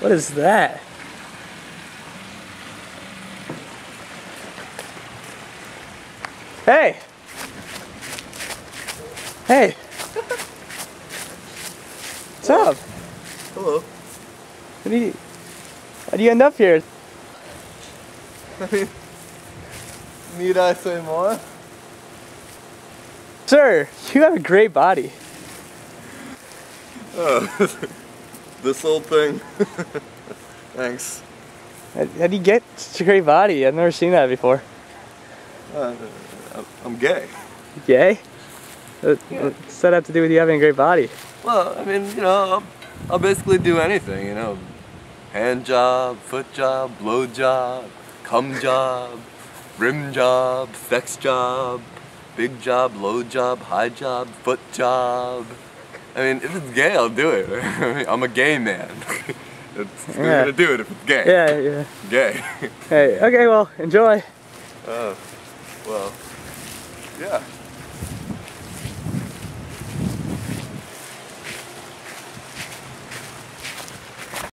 What is that? Hey! Hey! What's up? Hello. How'd you end up here? I mean, need I say more? Sir, you have a great body. Oh, this old thing. Thanks. How do you get such a great body? I've never seen that before. I'm gay. Gay? What's that have to do with you having a great body? Well, I mean, you know, I'll basically do anything, you know. Hand job, foot job, blow job, cum job, rim job, sex job, big job, low job, high job, foot job. I mean, if it's gay, I'll do it. I mean, I'm a gay man. I'm gonna do it if it's gay. Yeah. Gay. Hey, okay, well, enjoy. Oh, well, yeah.